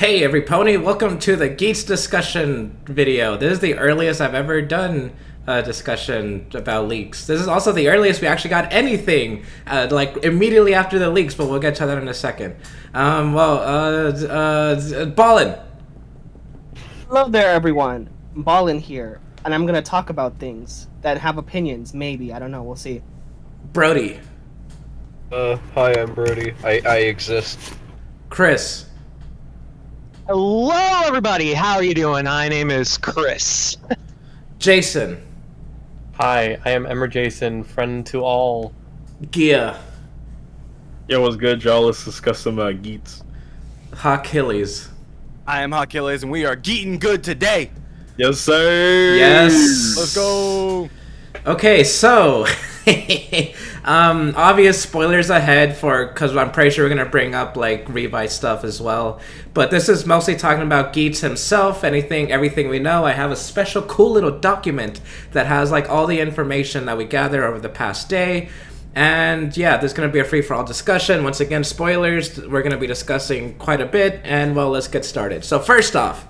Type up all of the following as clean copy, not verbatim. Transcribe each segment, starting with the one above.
Hey every pony, welcome to the Geats discussion video. This is the earliest I've ever done a discussion about leaks. This is also the earliest we actually got anything, like immediately after the leaks, but we'll get to that in a second. Ballin. Hello there, everyone. Ballin here, and I'm gonna talk about things that have opinions. Maybe, I don't know. We'll see. Brody. Hi, I'm Brody. I exist. Chris. Hello, everybody. How are you doing? My name is Chris. Jason. Hi, I am Emmer Jason, friend to all. Gia. Yo, what's good, y'all? Let's discuss some Geats. Achilles. I am Achilles, and we are geeting good today. Yes, sir. Yes. Let's go. Okay, so obvious spoilers ahead because I'm pretty sure we're gonna bring up like revised stuff as well. But this is mostly talking about Geats himself, everything we know. I have a special cool little document that has like all the information that we gather over the past day. And yeah, there's going to be a free-for-all discussion. Once again, spoilers, we're going to be discussing quite a bit, and well, let's get started. So first off,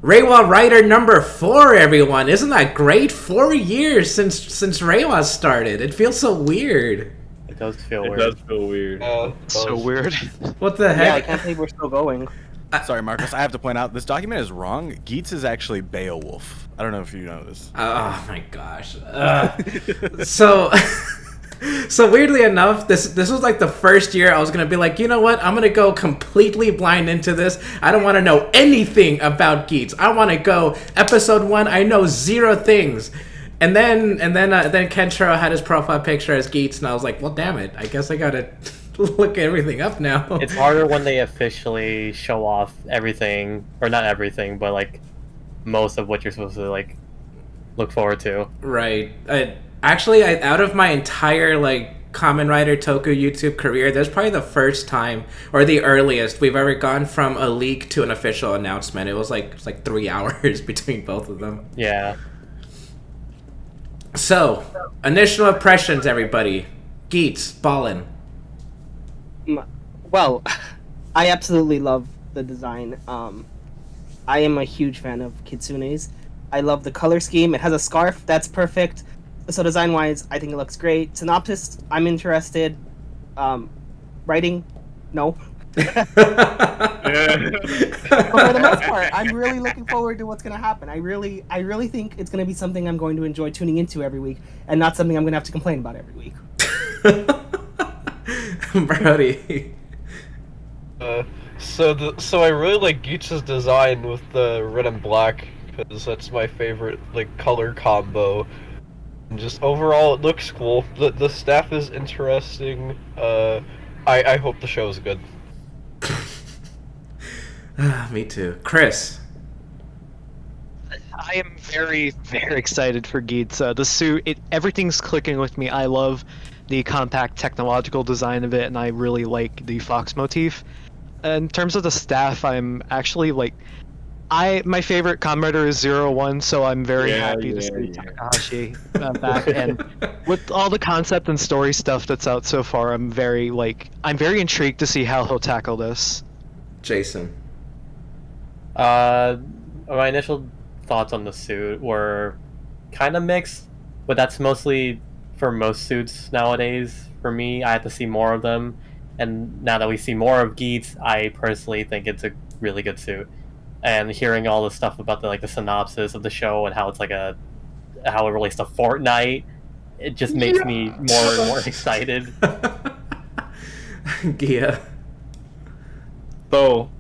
Reiwa Writer number 4, everyone. Isn't that great? 4 years since Reiwa started. It feels so weird. It does feel weird. It does feel weird. So weird. What the Yeah, I heck? can't believe we're still going. Sorry, Marcos. I have to point out this document is wrong. Geats is actually Beowulf. I don't know if you know this. Oh my gosh. So weirdly enough, this was like the first year I was gonna be like, you know what? I'm gonna go completely blind into this. I don't want to know anything about Geats. I want to go episode 1. I know 0 things. And then Kenshiro had his profile picture as Geats, and I was like, well, damn it. I guess I gotta look everything up now. It's harder when they officially show off everything, or not everything, but like most of what you're supposed to like look forward to. Right. Out of my entire like Kamen Rider Toku YouTube career, that's probably the first time or the earliest we've ever gone from a leak to an official announcement. It was like 3 hours between both of them. Yeah. So, initial impressions, everybody. Geats, Ballin. Well, I absolutely love the design. I am a huge fan of Kitsune's. I love the color scheme. It has a scarf. That's perfect. So design-wise, I think it looks great. Synopsis, I'm interested. Writing, no. But for the most part, I'm really looking forward to what's going to happen. I really think it's going to be something I'm going to enjoy tuning into every week, and not something I'm going to have to complain about every week. Brody. So I really like Geats' design with the red and black because that's my favorite like color combo. And just overall, it looks cool. The staff is interesting. I hope the show is good. Me too. Chris. I am very, very excited for Geats. The suit, everything's clicking with me. I love the compact technological design of it, and I really like the fox motif. In terms of the staff, I'm actually like, my favorite Kamen Rider is 01, so I'm very happy to see Takahashi back. And with all the concept and story stuff that's out so far, I'm very intrigued to see how he'll tackle this. Jason. My initial thoughts on the suit were kind of mixed, but that's mostly for most suits nowadays. For me, I have to see more of them, and now that we see more of Geats, I personally think it's a really good suit. And hearing all the stuff about the synopsis of the show and how it's like how it relates to Fortnite, it just makes me more and more excited. Gia. So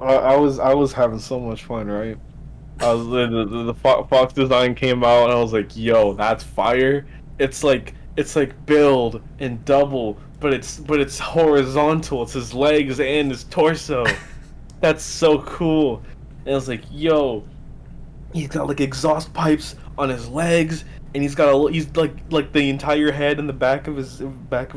I was having so much fun, right? The Fox design came out, and I was like, "Yo, that's fire!" It's like build and double, but it's horizontal. It's his legs and his torso. That's so cool. And I was like, "Yo, he's got like exhaust pipes on his legs, and he's like the entire head and the back of his back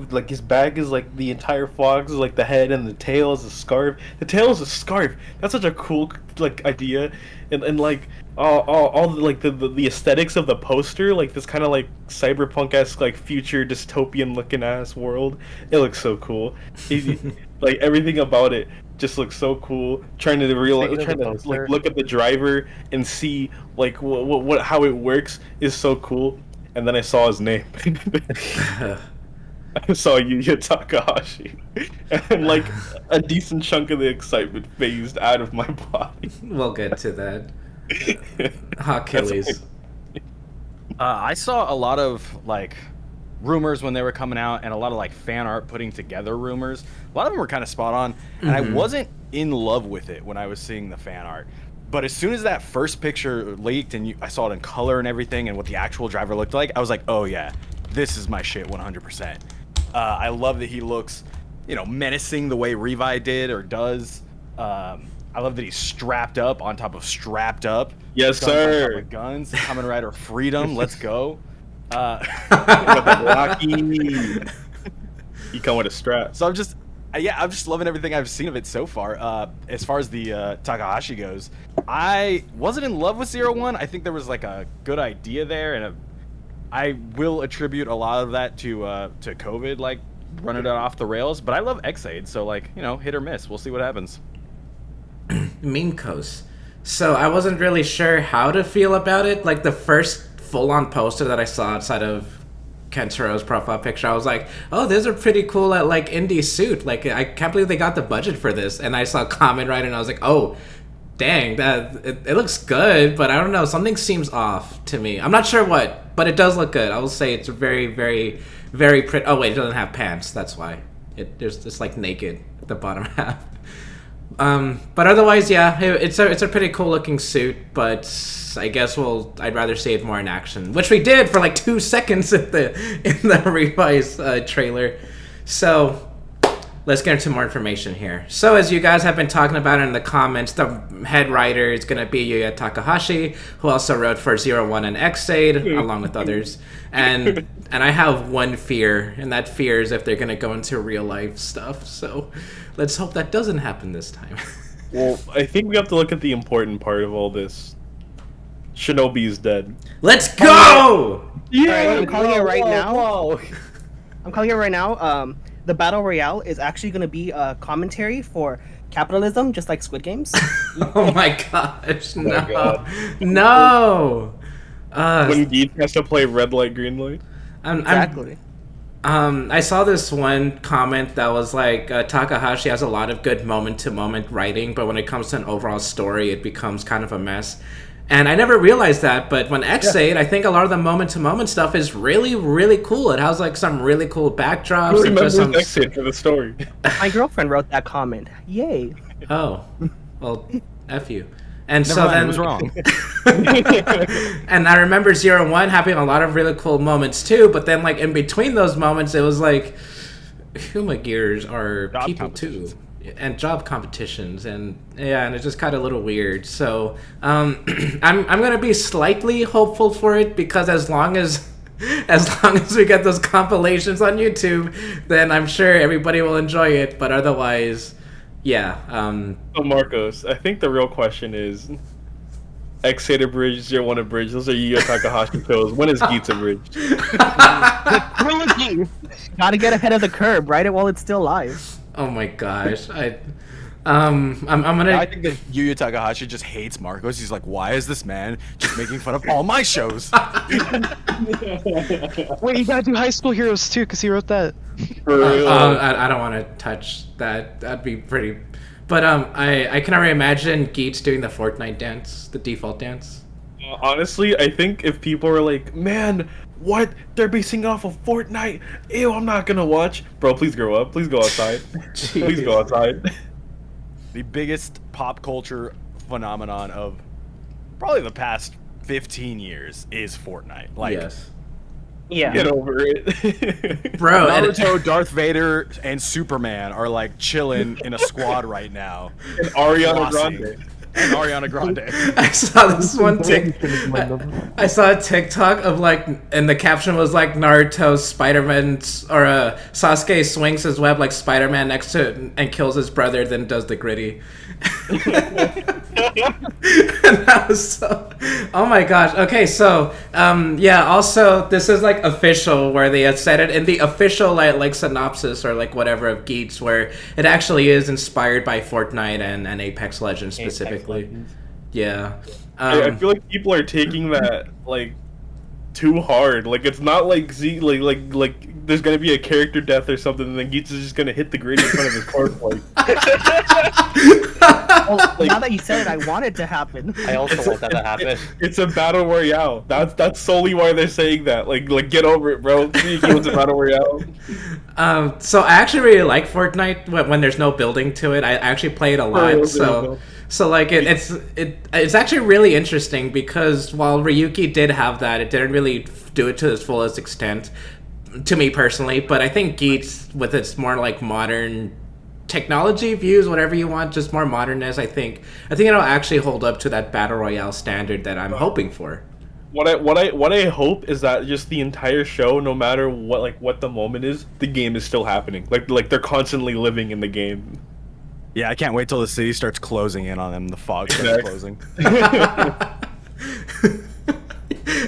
is like the entire fox is like the head, and the tail is a scarf. The tail is a scarf. That's such a cool like idea, and like all the aesthetics of the poster, like this kind of like cyberpunk-esque like future dystopian looking ass world. It looks so cool. Like everything about it just looks so cool. Trying to like look at the driver and see like what how it works is so cool. And then I saw his name. I saw Yuya Takahashi, and like a decent chunk of the excitement phased out of my body. We'll get to that. Achilles. I saw a lot of like rumors when they were coming out, and a lot of like fan art putting together rumors. A lot of them were kind of spot on, and I wasn't in love with it when I was seeing the fan art. But as soon as that first picture leaked and I saw it in color and everything, and what the actual driver looked like, I was like, oh yeah, this is my shit 100%. I love that he looks, menacing the way Revi did or does. I love that he's strapped up on top of strapped up. Yes, guns sir. on top of guns. Kamen Rider freedom. Let's go. He come with a strap. So I'm just loving everything I've seen of it so far. As far as the Takahashi goes, I wasn't in love with 01. I think there was like a good idea there, and I will attribute a lot of that to COVID, like running it off the rails. But I love Xaid, so like hit or miss. We'll see what happens. Meme-coast. So I wasn't really sure how to feel about it. Like the first full-on poster that I saw outside of Kensuro's profile picture, I was like, oh, these are pretty cool at like indie suit. Like I can't believe they got the budget for this. And I saw Kamen Rider and I was like, oh, dang, that it looks good, but I don't know, something seems off to me. I'm not sure what, but it does look good. I will say it's very, very, very pretty. Oh wait, it doesn't have pants. That's why it's like naked at the bottom half. But otherwise, yeah, it's a pretty cool looking suit. But I guess I'd rather see it more in action, which we did for like 2 seconds in the revised trailer. So let's get into more information here. So as you guys have been talking about in the comments, the head writer is going to be Yuya Takahashi, who also wrote for 01 and Xaid, along with others. And I have one fear, and that fear is if they're going to go into real life stuff. So let's hope that doesn't happen this time. Well, I think we have to look at the important part of all this. Shinobi's dead. Let's go! Yeah, I'm calling it right now. I'm calling it right now. The Battle Royale is actually going to be a commentary for capitalism, just like Squid Games. Oh my gosh, no. my God. No! When Geats has to play red light, green light. Exactly. I saw this one comment that was like, Takahashi has a lot of good moment-to-moment writing, but when it comes to an overall story, it becomes kind of a mess. And I never realized that, but when Xaid, I think a lot of the moment-to-moment stuff is really, really cool. It has like some really cool backdrops. Who and remembers just some... Xaid for the story? My girlfriend wrote that comment. Yay. Oh, well, F you. And Never so mind, then it was wrong. And I remember 01 having a lot of really cool moments too, but then like in between those moments, it was like Huma Gears are Job people too. And job competitions, and yeah, and it's just kind of a little weird. So I'm gonna be slightly hopeful for it, because as long as we get those compilations on YouTube, then I'm sure everybody will enjoy it. But otherwise, yeah. So Marcos, I think the real question is, Xaid abridged, 01 abridged. Those are Yuya Takahashi shows. When is Geats abridged? Gotta get ahead of the curve, write it while it's still live. Oh my gosh, I'm gonna. I think that Yuya Takahashi just hates Marcos. He's like, why is this man just making fun of all my shows? Wait, you gotta do High School Heroes too, because he wrote that. For real. I don't want to touch that. That'd be pretty. But I can already imagine Geats doing the Fortnite dance, the default dance. Honestly, I think if people were like, man, what? They're basing off of Fortnite? Ew, I'm not gonna watch. Bro, please grow up. Please go outside. Please go outside. The biggest pop culture phenomenon of probably the past 15 years is Fortnite. Like, Yes. Yeah. Get over it. Bro, and Naruto, Darth Vader, and Superman are like chilling in a squad right now. And Ariana Flossing. Grande. And Ariana Grande. I saw this one I saw a TikTok of like, and the caption was like, Naruto, Spider-Man, or Sasuke swings his web like Spider-Man next to it and kills his brother, then does the gritty. And that was so. Oh my gosh. Okay, so yeah, also this is like official where they had said it in the official like synopsis or like whatever of Geats where it actually is inspired by Fortnite and Apex Legends specifically. Apex Legends. Yeah. I feel like people are taking that like too hard. Like it's not like like there's gonna be a character death or something, and then Geats is just gonna hit the grid in front of his corpse. Like, Well, now that you said it, I want it to happen. I also want that to happen. it's a battle royale. That's solely why they're saying that. Like get over it, bro. It was a battle royale. So I actually really like Fortnite when there's no building to it. I actually play it a lot. So like it's actually really interesting because while Ryuki did have that, it didn't really do it to its fullest extent, to me personally. But I think Geats, with its more like modern technology views, whatever you want, just more modernness, I think it'll actually hold up to that battle royale standard that I'm hoping for. What I hope is that just the entire show, no matter what the moment is, the game is still happening. Like they're constantly living in the game. Yeah, I can't wait till the city starts closing in on them. The fog starts closing.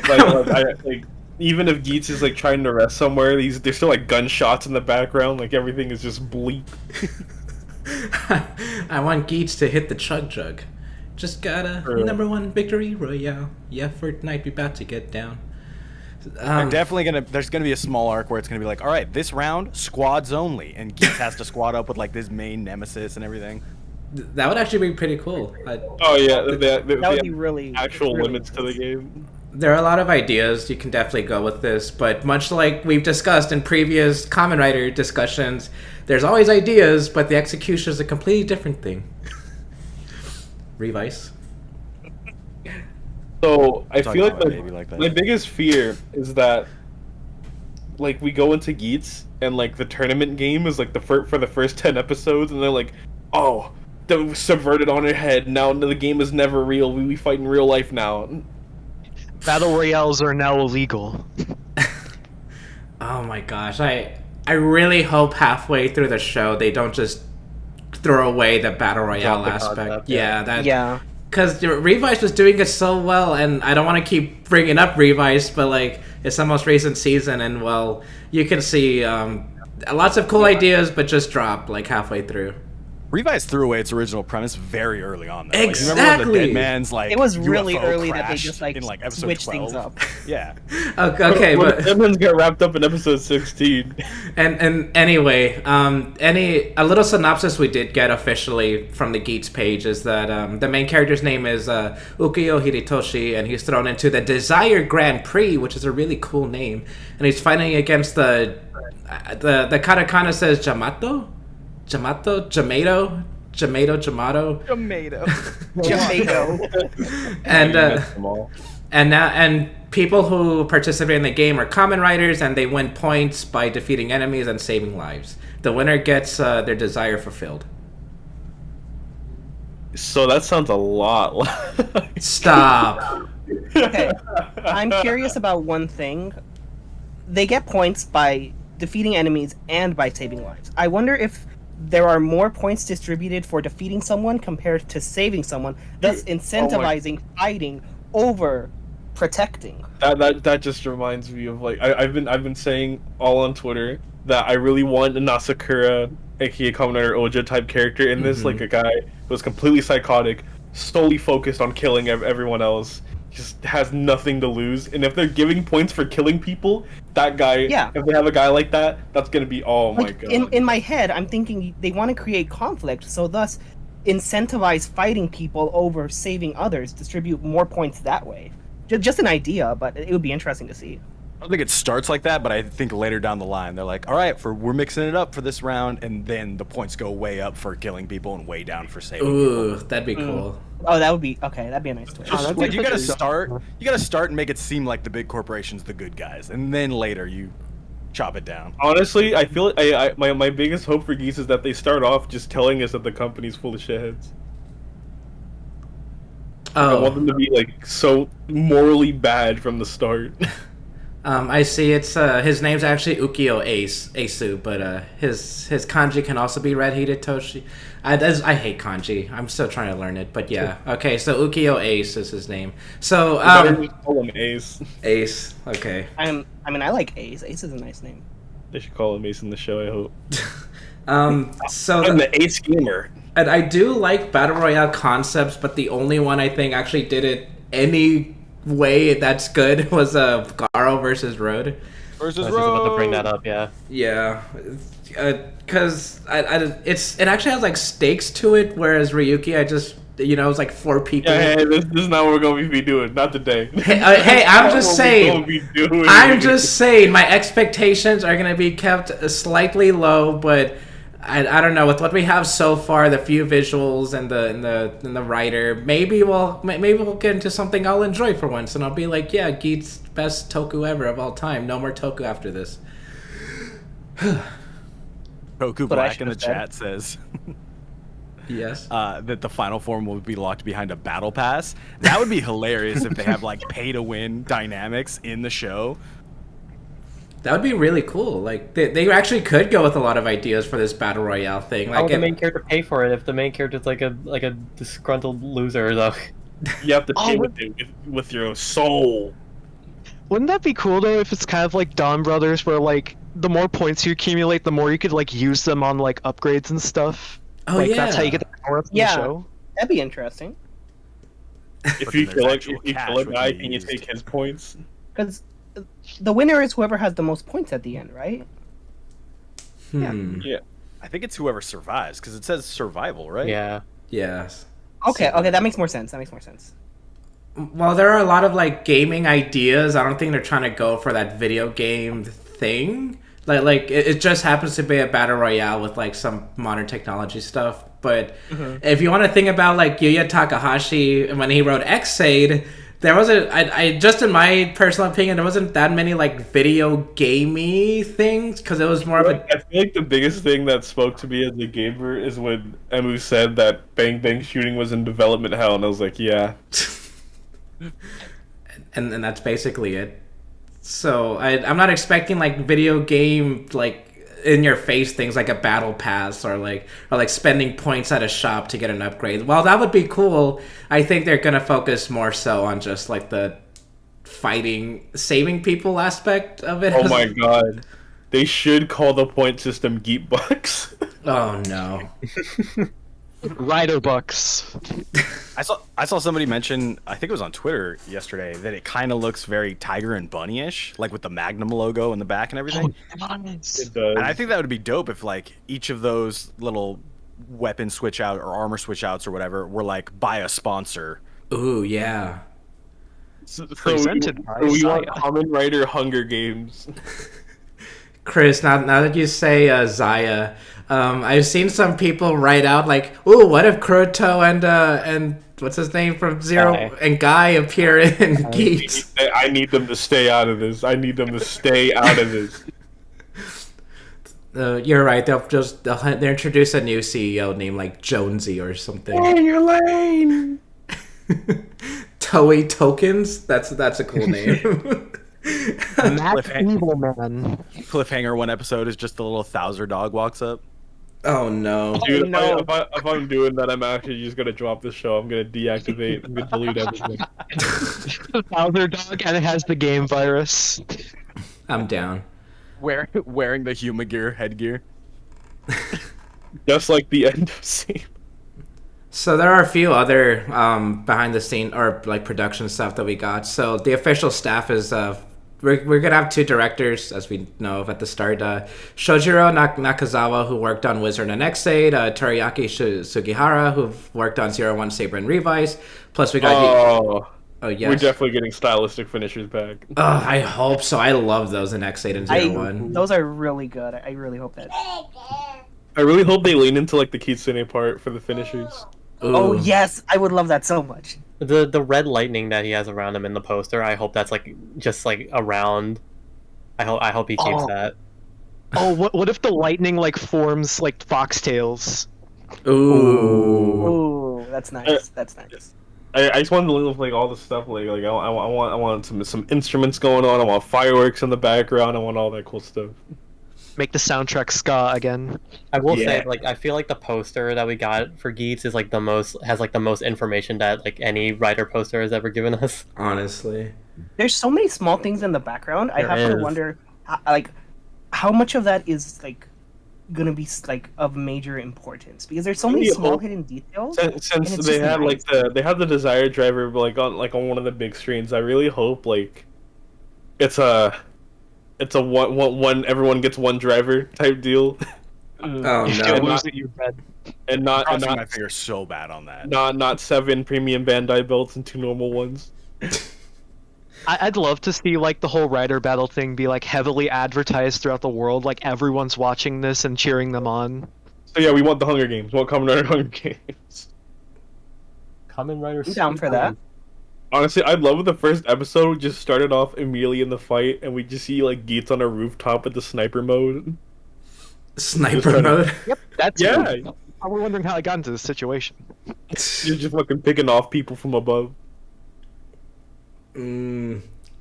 like even if Geats is like trying to rest somewhere, there's still like gunshots in the background. Like everything is just bleak. I want Geats to hit the chug jug. Just got a #1 victory royale. Yeah, Fortnite be about to get down. They're definitely there's gonna be a small arc where it's gonna be like, all right, this round squads only, and Geats has to squad up with like this main nemesis and everything. That would actually be pretty cool. Oh yeah, That would be really actual really limits to the game. There are a lot of ideas you can definitely go with this, but much like we've discussed in previous Kamen Rider discussions, there's always ideas, but the execution is a completely different thing. Revice. So I feel like my biggest fear is that like we go into Geats and like the tournament game is like for the first 10 episodes, and they're like, oh, that was subverted on our head. Now the game is never real. We fight in real life now. Battle royales are now illegal. Oh my gosh, I really hope halfway through the show they don't just throw away the battle royale aspect. Concept, Yeah. Because Revice was doing it so well, and I don't want to keep bringing up Revice, but like it's the most recent season, and well, you can see lots of cool ideas, but just drop like halfway through. Revice threw away its original premise very early on. Though. Exactly. Like, you remember when the Dead Man's like It was UFO really early that they crashed just like in, like episode switched 12? things up. Yeah. Okay, but Deadman's got wrapped up in episode 16. and anyway, a little synopsis we did get officially from the Geats page is that the main character's name is Ukiyo Hidetoshi, and he's thrown into the Desire Grand Prix, which is a really cool name, and he's fighting against the katakana says Jamato, Jamato. And people who participate in the game are Kamen Riders, and they win points by defeating enemies and saving lives. The winner gets their desire fulfilled. So that sounds a lot. Stop. Okay, I'm curious about one thing. They get points by defeating enemies and by saving lives. I wonder if there are more points distributed for defeating someone compared to saving someone, thus incentivizing fighting over protecting. That just reminds me of like I've been saying all on Twitter that I really want a Nasakura, aka Kamen Rider Oja type character in this, like a guy who's completely psychotic, solely focused on killing everyone else. Just has nothing to lose, and if they're giving points for killing people, that guy, if they have a guy like that, that's gonna be my god. In my head, I'm thinking they want to create conflict, so thus incentivize fighting people over saving others, distribute more points that way. Just an idea, but it would be interesting to see. I don't think it starts like that, but I think later down the line they're like, all right, we're mixing it up for this round, and then the points go way up for killing people and way down for saving Ooh, people. that'd be cool. Oh, that would be okay. That'd be a nice twist. Like you gotta start and make it seem like the big corporation's the good guys, and then later you chop it down. Honestly, I feel my biggest hope for Geese is that they start off just telling us that the company's full of shitheads. I want them to be like so morally bad from the start. I see. It's his name's actually Ukio Asu, but his kanji can also be red heated Toshi. I hate kanji. I'm still trying to learn it, but yeah. Okay, so Ukio Ace is his name. So Better just call him Ace. Ace. Okay. I mean, I like Ace. Ace is a nice name. They should call him Ace in the show. I hope. So I'm the Ace gamer. and I do like battle royale concepts, but the only one I think actually did it any way that's good was Garo versus Road. I was just about to bring that up. Yeah. Yeah, because it actually has like stakes to it, whereas Ryuki, it's like 4 people. Yeah, hey, this is not what we're going to be doing. Not today. Hey, I'm just saying. I'm just saying, my expectations are gonna be kept slightly low, but I don't know, with what we have so far, the few visuals and the writer, maybe we'll get into something I'll enjoy for once, and I'll be like, yeah, Geats best toku ever of all time. No more toku after this. Goku But I Black in the should've said. chat says Yes. that the final form will be locked behind a battle pass. That would be hilarious if they have like pay to win dynamics in the show. That would be really cool. Like they actually could go with a lot of ideas for this battle royale thing. How Like would the main character pay for it if the main character's like a disgruntled loser though? You have to pay with your soul. Wouldn't that be cool though if it's kind of like Dawn Brothers, where like the more points you accumulate, the more you could like use them on like upgrades and stuff. Oh, like yeah. that's how you get the power up in Yeah. the show. That'd be interesting. If But you then kill there's a actual cash guy, would be can you used. take his points? Because the winner is whoever has the most points at the end, right? Yeah. I think it's whoever survives because it says survival, right? Yeah. Yes. Okay, that makes more sense. Well, there are a lot of like gaming ideas. I don't think they're trying to go for that video game thing. Like it just happens to be a battle royale with like some modern technology stuff. But if you want to think about like Yuya Takahashi when he wrote Xade, there wasn't. I just in my personal opinion, there wasn't that many like video gamey things because it was more of a. I feel like the biggest thing that spoke to me as a gamer is when Emu said that Bang Bang Shooting was in development hell, and I was like, yeah. and that's basically it. So I'm not expecting like video game like in your face things like a battle pass or like spending points at a shop to get an upgrade. While that would be cool, I think they're gonna focus more so on just like the fighting, saving people aspect of it. Oh my god. They should call the point system Geat Bucks. Oh no. Rider Bucks. I saw somebody mention, I think it was on Twitter yesterday, that it kind of looks very Tiger and Bunny-ish, like with the Magnum logo in the back and everything. It does. And I think that would be dope if like each of those little weapon switch out or armor switch outs or whatever were like by a sponsor. Ooh yeah. Presented by we want Saya. Kamen Rider Hunger Games. Chris, now that you say Zaya, I've seen some people write out like, "Ooh, what if Kuroto and what's his name from Zero Guy. and Guy appear in Geats?" I need them to stay out of this. You're right. They'll introduce a new CEO named like Jonesy or something. In your lane. Toei Tokens. That's a cool name. Max Evil Man. Cliffhanger one episode is just the little Thouser dog walks up. Oh no. Dude, no. if I'm doing that, I'm actually just gonna drop the show. I'm gonna deactivate. I'm gonna delete everything. Bowser Dog, and it has the game virus. I'm down. Wearing the Humagear headgear. Just like the end of scene. So there are a few other behind the scene or like production stuff that we got. So the official staff is we're gonna have 2 directors, as we know of at the start. Shojiro Nakazawa, who worked on Wizard and Xade, Teriyaki Sugihara, who worked on 01 Saber and Revice. Plus we got oh yes. We're definitely getting stylistic finishers back. Oh, I hope so. I love those in Xade and 01. Those are really good. I really hope that. I really hope they lean into like the Kitsune part for the finishers. Ooh. Oh yes, I would love that so much. The red lightning that he has around him in the poster, I hope that's like just like around. I hope he keeps that. Oh, what if the lightning like forms like foxtails? Ooh. Ooh, that's nice. That's nice. I just wanted to live with like all the stuff I want some instruments going on. I want fireworks in the background. I want all that cool stuff. Make the soundtrack ska again. I will Yeah. say, like, I feel like the poster that we got for Geats is like the most information that like any writer poster has ever given us. Honestly. There's so many small things in the background. I There have to is. wonder, like, how much of that is like gonna be like of major importance because there's so many Maybe a small whole- hidden details. Since And it's they just had nice. they have the Desire driver on one of the big screens. I really hope like it's a one everyone gets one driver type deal, Oh If no. you lose it, you're dead. and Crossing my fingers so bad on that. not 7 premium Bandai belts and 2 normal ones. I'd love to see like the whole rider battle thing be like heavily advertised throughout the world, like everyone's watching this and cheering them on. So yeah, we want the Hunger Games. We want Kamen Rider Hunger Games. Kamen Rider. I'm down for that. Honestly, I love the first episode just started off immediately in the fight, and we just see like Geats on a rooftop with the sniper mode. Sniper mode. Yep, that's Yeah. good. I was wondering how I got into this situation. You're just fucking picking off people from above.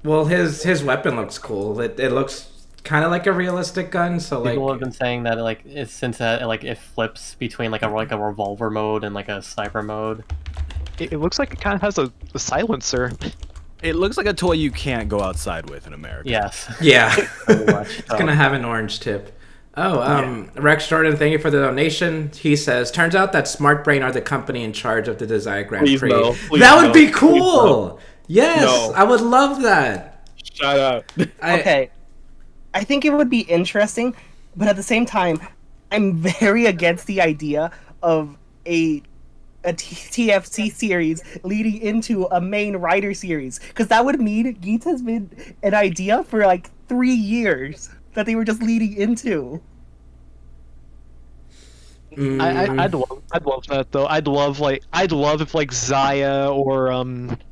Well, his weapon looks cool. It looks kind of like a realistic gun. So like, People have been saying that like it's since like it flips between like a revolver mode and like a sniper mode. It looks like it kind of has a silencer. It looks like a toy you can't go outside with in America. Yes. yeah, Pretty much. it's gonna have an orange tip. Oh, Rex Jordan, thank you for the donation. He says, turns out that Smart Brain are the company in charge of the Desire Grand Please Prix. no, please That would no, be please cool. no. Yes, No. I would love that. Shut up. Okay, I think it would be interesting, but at the same time, I'm very against the idea of a TFC series leading into a main rider series because that would mean Geats has been an idea for like 3 years that they were just leading into. I'd love that though. I'd love if like Zaya or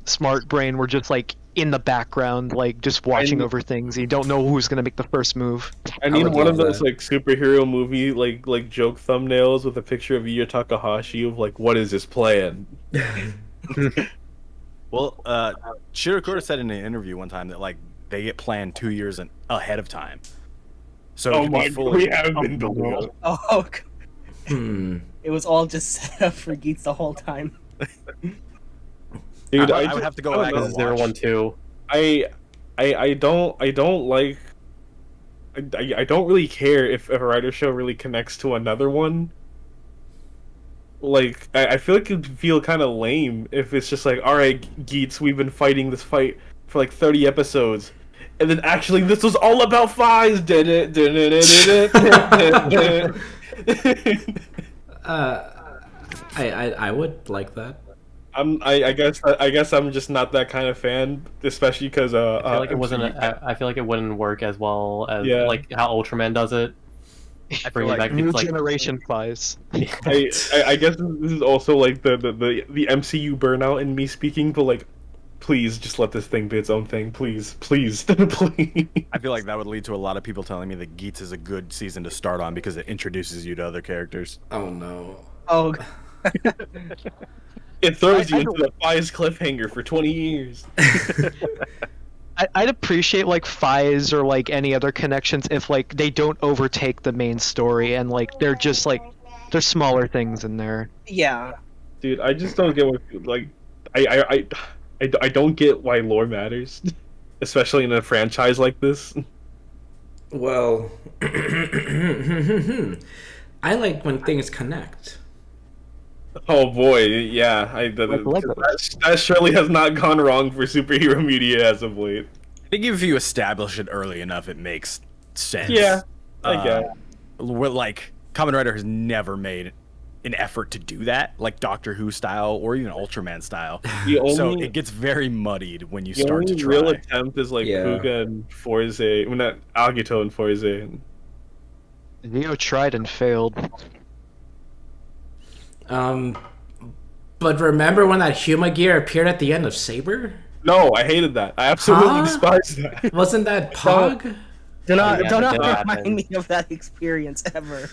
Smart Brain were just like in the background, like just watching over things. You don't know who's gonna make the first move. I need would one love of those that. like superhero movie like joke thumbnails with a picture of Yu Takahashi of like, what is his plan? Well, Shirakura said in an interview one time that like they get planned 2 years ahead of time. So it Oh could be my, fully- we haven't been building up. Oh, Hmm. it was all just set up for Geats the whole time. Dude, I would have to go back and watch. 012. I don't like. I don't really care if a writer show really connects to another one. Like I feel like it'd feel kind of lame if it's just like, all right, Geats, we've been fighting this fight for like 30 episodes, and then actually this was all about Fies. Did it? I would like that. I guess I'm just not that kind of fan, especially because I feel like it wasn't. I feel like it wouldn't work as well as Yeah. like how Ultraman does it. I feel Bringing like back New it's like generation flies. I guess this is also like the MCU burnout in me speaking, but like, please just let this thing be its own thing, please, please. I feel like that would lead to a lot of people telling me that Geats is a good season to start on because it introduces you to other characters. Oh no. Oh, It throws you I into the Fies cliffhanger for 20 years. I'd appreciate like Fies or like any other connections if like they don't overtake the main story and like they're just like there's smaller things in there. yeah. Dude, I just don't get what like I don't get why lore matters, especially in a franchise like this. Well, I like when things connect. Oh boy, yeah, that surely has not gone wrong for superhero media as of late. I think if you establish it early enough, it makes sense. Yeah, I get. Like Kamen Rider has never made an effort to do that, like Doctor Who style or even Ultraman style. The only, So it gets very muddied when you the start to only try. real attempt is like Yeah. Puga and Forze, well, not Agito and Forze. Neo tried and failed. But remember when that Huma gear appeared at the end of Saber? No, I hated that. I absolutely Huh? despise that. Wasn't that Pog? Do not yeah, do that not did remind happen. me of that experience ever.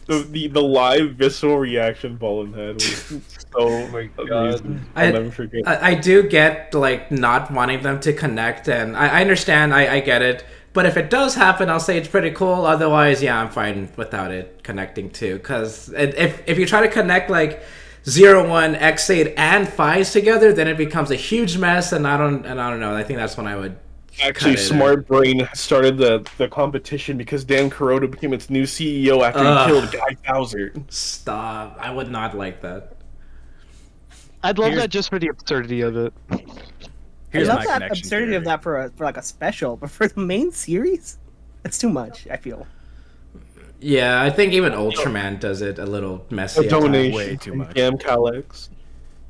the live visceral reaction Ballin had was so my God. amazing. I'll never forget. I do get like not wanting them to connect, and I understand. I get it. But if it does happen, I'll say it's pretty cool. Otherwise, yeah, I'm fine without it connecting too. Because if you try to connect like 0, 1, X8, and 5s together, then it becomes a huge mess. And I don't know. I think that's when I would. Actually, Smart Brain started the competition because Dan Kuroda became its new CEO after he killed Guy Bowser. Stop! I would not like that. I'd love that just for the absurdity of it. I love that absurdity of that for like a special, but for the main series, it's too much. I feel. Yeah, I think even Ultraman does it a little messy. A donation, way too much. Jam Calex.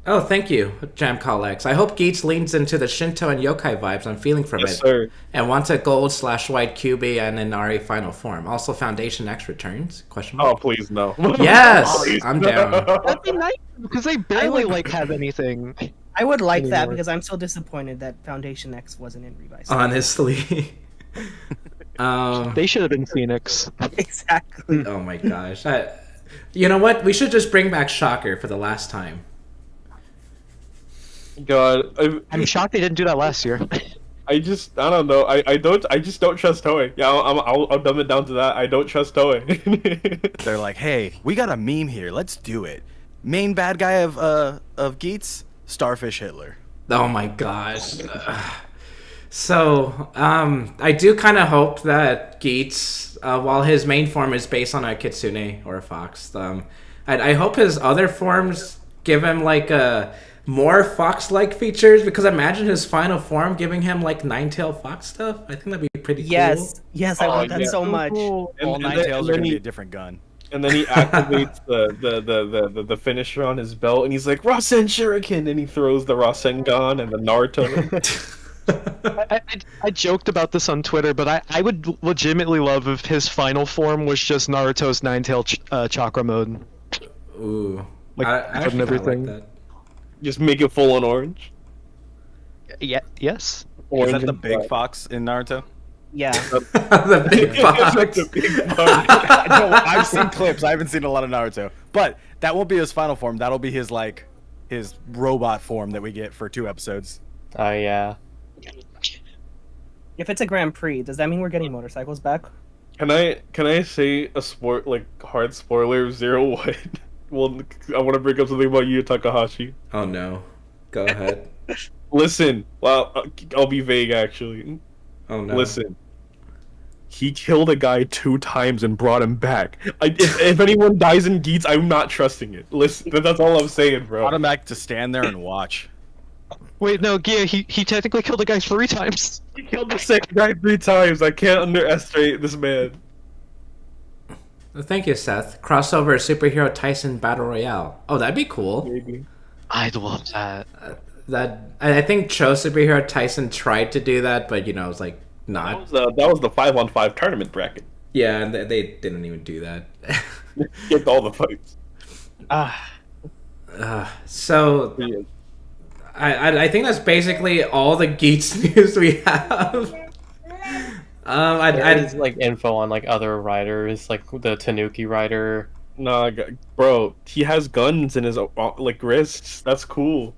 Oh, thank you, Jam X. I hope Geats leans into the Shinto and yokai vibes I'm feeling from it. Sir. And wants a gold/white QB and an RA final form. Also, Foundation X returns? Question mark. Oh, please no. Yes, Please. I'm down. That'd be nice because they barely have anything. I would like that Anymore. because I'm so disappointed that Foundation X wasn't in Revice. Honestly. They should have been Phoenix. Exactly. Oh my gosh. You know what? We should just bring back Shocker for the last time. God, I'm shocked they didn't do that last year. I don't know. I just don't trust Toei. Yeah, I'll dumb it down to that. I don't trust Toei. They're like, hey, we got a meme here. Let's do it. Main bad guy of Geats, Starfish Hitler. Oh my gosh. So, I do kind of hope that Geats, while his main form is based on a kitsune or a fox, I hope his other forms give him like more fox-like features, because imagine his final form giving him like nine-tailed fox stuff. I think that'd be pretty cool. Yes, I want that so much. All nine tails are gonna be a different gun. And then he activates the finisher on his belt, and he's like Rasen Shuriken, and he throws the Rasengan and the Naruto. I joked about this on Twitter, but I would legitimately love if his final form was just Naruto's nine-tailed chakra mode. Ooh, Like, I and actually everything. like that. Just make it full on orange. Yeah. Yes. Orange Is that the and big black. fox in Naruto? Yeah. The big fox. The big fox. No, I've seen clips. I haven't seen a lot of Naruto, but that won't be his final form. That'll be his his robot form that we get for 2 episodes. Yeah. If it's a Grand Prix, does that mean we're getting motorcycles back? Can I say a hard spoiler 0-1? Well, I want to bring up something about Yu Takahashi. Oh no. Go ahead. Listen, well, I'll be vague actually. Oh no. Listen, he killed a guy 2 times and brought him back. If anyone dies in Geats, I'm not trusting it. Listen, that's all I'm saying, bro. Brought him back to stand there and watch. Wait, no, Gia, he technically killed a guy 3 times. He killed the same guy 3 times. I can't underestimate this man. Thank you, Seth. Crossover superhero Tyson Battle Royale. Oh, that'd be cool. Maybe. I'd love that. I think Cho superhero Tyson tried to do that, but it was like not. That was the 5-on-5 tournament bracket. Yeah, and they didn't even do that. Get all the fights. So Yeah. I think that's basically all the Geats news we have. There's like info on like other riders, like the Tanuki rider. Nah, bro, he has guns in his wrists. That's cool.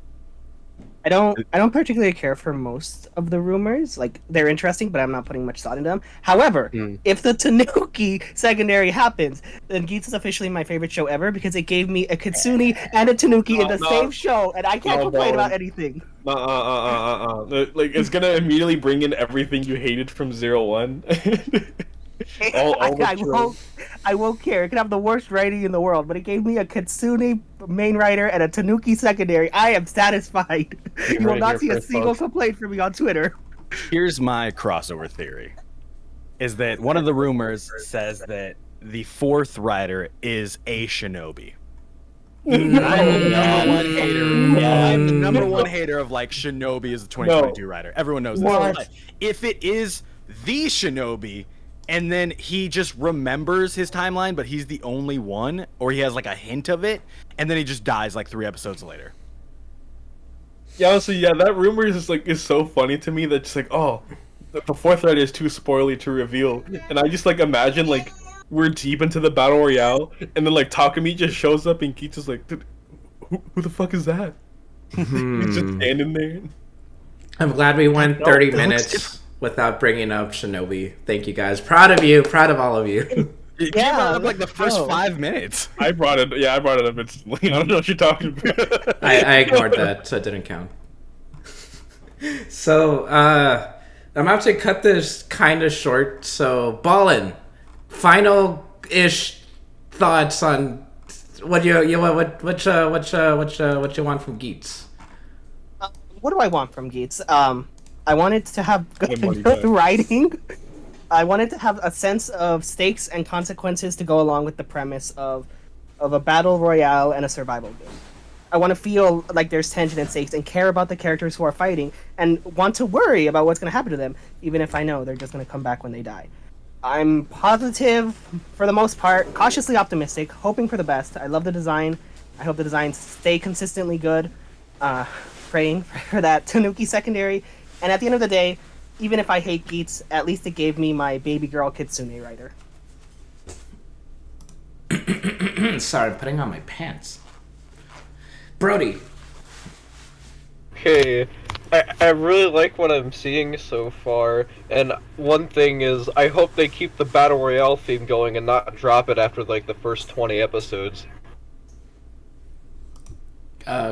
I don't particularly care for most of the rumors. Like, they're interesting, but I'm not putting much thought into them. However, if the Tanuki secondary happens, then Geats is officially my favorite show ever because it gave me a Kitsune and a Tanuki in the same show, and I can't complain about anything. Like, it's gonna immediately bring in everything you hated from 0-1. I won't care. It can have the worst writing in the world, but it gave me a Kitsune main writer and a Tanuki secondary. I am satisfied. You will not see a single complaint from me on Twitter. Here's my crossover theory: is that one of the rumors says that the 4th rider is a shinobi. I'm the number one hater of like shinobi is the 2022 rider. Everyone knows this. But if it is the shinobi, and then he just remembers his timeline, but he's the only one, or he has like a hint of it, and then he just dies like 3 episodes later. Yeah, honestly, yeah, that rumor is so funny to me that just like, oh, the 4th rider is too spoily to reveal, and I just like imagine like we're deep into the battle royale, and then like Takumi just shows up, and Geats is like, "Dude, who the fuck is that?" He's just standing there. I'm glad we went 30 minutes without bringing up Shinobi. Thank you guys. Proud of you. Proud of all of you. You brought it up like the first 5 minutes. I brought it up instantly. I don't know what you're talking about. I ignored that, so it didn't count. So, I'm about to cut this kind of short. So, Ballin, final-ish thoughts on what you want from Geats. What do I want from Geats? I wanted to have Good money good back. writing. I wanted to have a sense of stakes and consequences to go along with the premise of a battle royale and a survival game. I want to feel like there's tension and stakes and care about the characters who are fighting and want to worry about what's going to happen to them, even if I know they're just going to come back when they die. I'm positive for the most part, cautiously optimistic, hoping for the best. I love the design. I hope the designs stay consistently good. Praying for that Tanuki secondary. And at the end of the day, even if I hate Geats, at least it gave me my baby girl Kitsune writer. Sorry, I'm putting on my pants. Brody. Okay, I really like what I'm seeing so far, and one thing is I hope they keep the Battle Royale theme going and not drop it after like the first 20 episodes.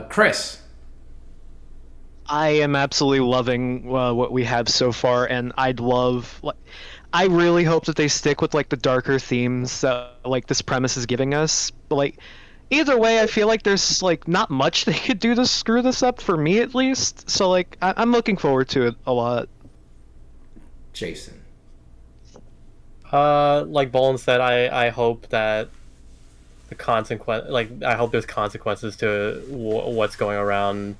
Chris. I am absolutely loving what we have so far, and I really hope that they stick with like the darker themes that like this premise is giving us. But like, either way, I feel like there's like not much they could do to screw this up for me at least. So like, I'm looking forward to it a lot. Jason. Like Bolin said, I hope that I hope there's consequences to what's going around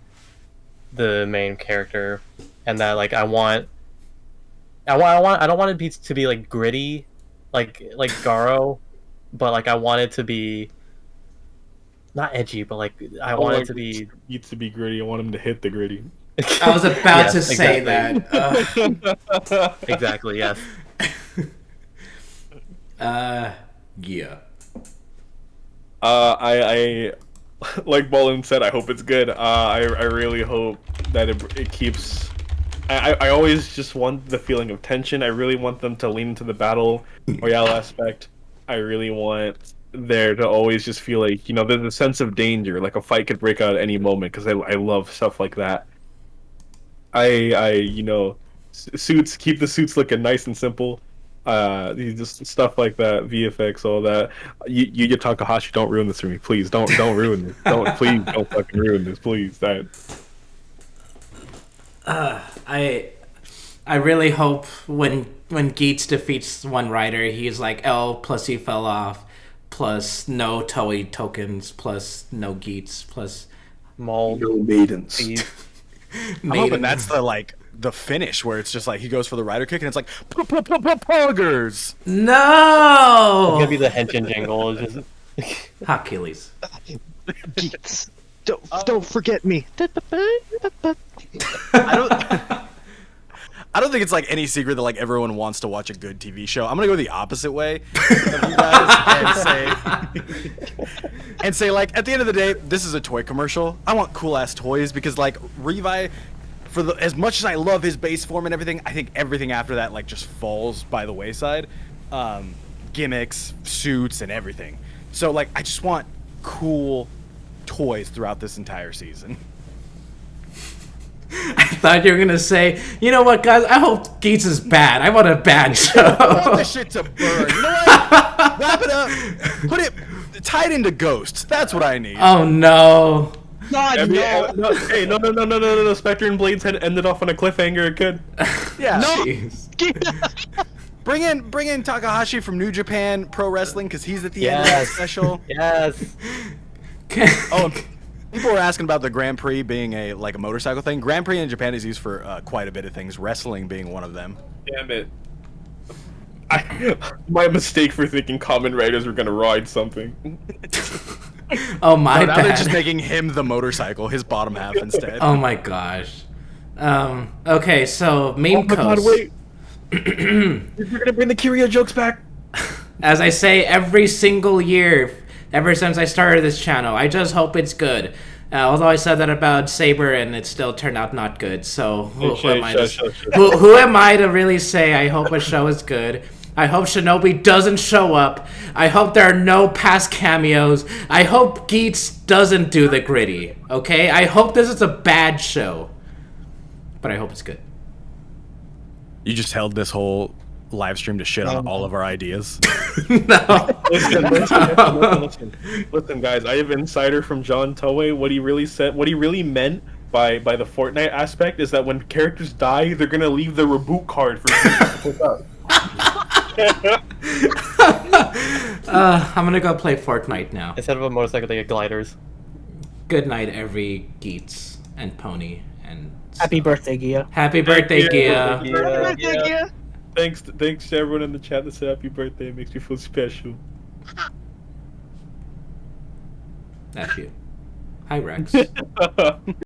the main character, and that like I don't want it to be like gritty, like Garo, but like I want it to be not edgy, but like I want it to be Geats to be gritty. I want him to hit the gritty. I was about to say exactly. that. Exactly, yes. Yeah. I like Bolin said, I hope it's good. I really hope that it keeps. I always just want the feeling of tension. I really want them to lean into the battle royale aspect. I really want there to always just feel like, there's a sense of danger, like a fight could break out at any moment, because I love stuff like that. Suits, keep the suits looking nice and simple. Just stuff like that, VFX, all that. Yu Takahashi, don't ruin this for me, please. Don't ruin this. Please don't fucking ruin this, please. I really hope when Geats defeats one rider, he's like L plus he fell off, plus no Toei tokens, plus no Geats, plus Mold. No maidens. I'm hoping that's the finish where it's just like he goes for the rider kick and it's like poggers. It's No. gonna be the henshin jingle. It's just Achilles. Geats, don't forget me. I don't think it's like any secret that like everyone wants to watch a good TV show. I'm gonna go the opposite way of you guys and say like at the end of the day, this is a toy commercial. I want cool ass toys because like Revi, as much as I love his base form and everything, I think everything after that like just falls by the wayside. Gimmicks, suits, and everything. So like I just want cool toys throughout this entire season. I thought you were gonna say, you know what, guys? I hope Geats is bad. I want a bad show. I want this shit to burn. You know what? Wrap it up. Tie it into Ghosts. That's what I need. Oh no. God, no. Hey, no. Spectre and Blades had ended off on a cliffhanger. It could. Yeah. Jeez. Bring in Takahashi from New Japan Pro Wrestling because he's at the end of that special. yes. Oh, and people were asking about the Grand Prix being a motorcycle thing. Grand Prix in Japan is used for quite a bit of things, wrestling being one of them. Damn it. My mistake for thinking Kamen Riders were gonna ride something. Oh my Now they're bad. just making him the motorcycle, his bottom half instead. Oh my gosh. Okay, so main Oh my god, coast. wait. You're gonna bring the Kirio jokes back? As I say every single year, ever since I started this channel, I just hope it's good. Although I said that about Saber and it still turned out not good. So who am I who am I to really say I hope a show is good? I hope Shinobi doesn't show up. I hope there are no past cameos. I hope Geats doesn't do the gritty. Okay? I hope this is a bad show. But I hope it's good. You just held this whole live stream to shit on all of our ideas. No. Listen, guys. I have insider from John Toei. What he really said, what he really meant by the Fortnite aspect is that when characters die, they're gonna leave the reboot card for people to pick up. I'm gonna go play Fortnite now. Instead of a motorcycle, they get gliders. Good night, every Geats and Pony and Happy stuff. birthday, Gia. Happy birthday, Gia. Yeah. Thanks to everyone in the chat that said happy birthday. It makes me feel special. That's you. Hi, Rex.